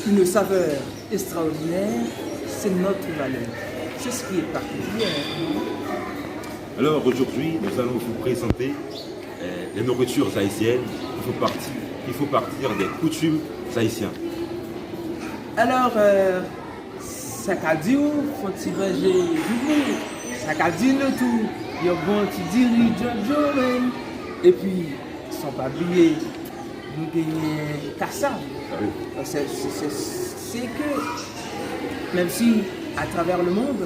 une saveur extraordinaire, c'est notre valeur. C'est ce qui est particulier. Alors aujourd'hui, nous allons vous présenter les nourritures haïtiennes qui font partir des coutumes haïtiennes. Alors, ça qu'a dit où faut-il manger du bout, ça qu'a dit le tout, il y a bon qui dirige Jojo même, et puis, sans pas oublier, nous gagnons Kassa. Ah oui. C'est que, même si à travers le monde,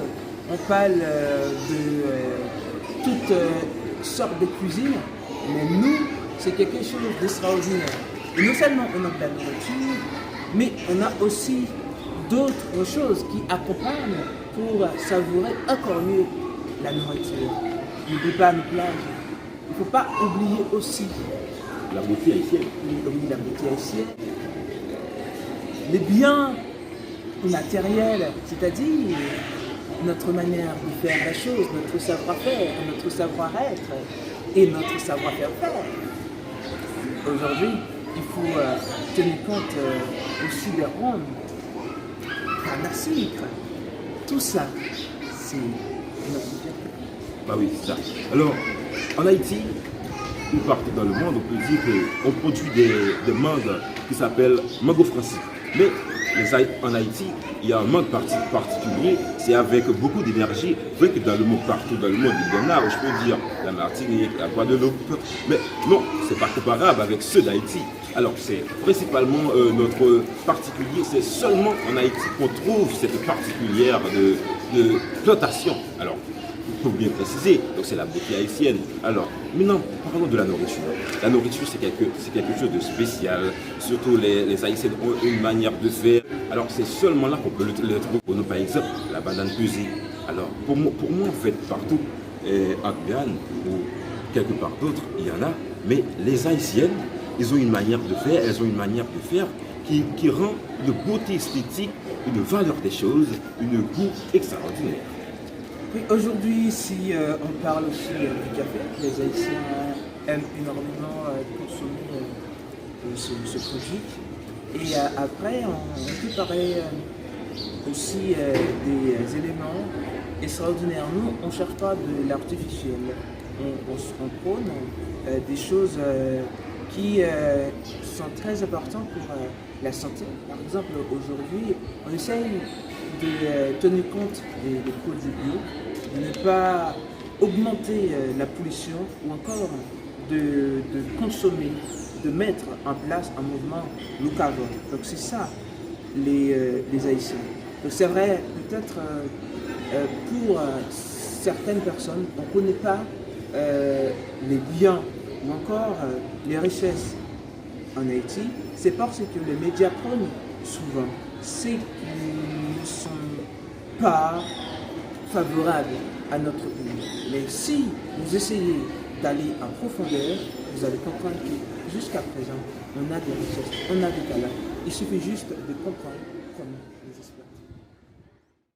on parle de toutes sortes de cuisines, mais nous, c'est quelque chose d'extraordinaire. Et non seulement on a de la nourriture, mais on a aussi d'autres choses qui accompagnent pour savourer encore mieux la nourriture. N'oublie pas nos plages. Il ne faut pas oublier aussi La beauté haïtienne. la beauté haïtienne, les biens matériels, c'est-à-dire notre manière de faire la chose, notre savoir-faire, notre savoir-être et notre savoir-faire. Aujourd'hui, il faut tenir compte aussi des rhum, canne à sucre. Tout ça, c'est notre fierté. Bah oui, c'est ça. Alors, en Haïti, ou partout dans le monde, on peut dire qu'on produit des mangues qui s'appellent mango français. Mais en Haïti, il y a un mangue particulier, c'est avec beaucoup d'énergie. Vrai que dans le monde, partout dans le monde, il y en a, je peux dire, la Martinique, la Guadeloupe, mais non, c'est pas comparable avec ceux d'Haïti. Alors c'est principalement notre particulier, c'est seulement en Haïti qu'on trouve cette particulière de plantation. Alors, il faut bien préciser, donc c'est la beauté haïtienne. Alors, maintenant, parlons de la nourriture. La nourriture, c'est quelque chose de spécial. Surtout, les Haïtiens ont une manière de faire. Alors, c'est seulement là qu'on peut le trouver. Pour nous, par exemple, la banane pesée. Alors, pour moi, en fait, partout, en Guyane ou quelque part d'autre, il y en a. Mais les Haïtiennes, ils ont une manière de faire, elles ont une manière de faire qui rend une beauté esthétique, une valeur des choses, une goût extraordinaire. Oui, aujourd'hui, si on parle aussi du café, les Haïtiens aiment énormément consommer ce produit. Et après, on peut parler aussi des éléments extraordinaires. Nous, on ne cherche pas de l'artificiel. On prône des choses qui sont très importantes pour la santé. Par exemple, aujourd'hui, on essaye de tenir compte des produits bio, de ne pas augmenter la pollution ou encore de consommer, de mettre en place un mouvement locavore. Donc c'est ça les Haïtiens. Donc c'est vrai, peut-être pour certaines personnes, on ne connaît pas les biens ou encore les richesses en Haïti. C'est parce que les médias prônent souvent c'est qu'ils ne sont pas favorables à notre pays. Mais si vous essayez d'aller en profondeur, vous allez comprendre que jusqu'à présent, on a des richesses, on a des talents. Il suffit juste de comprendre comment.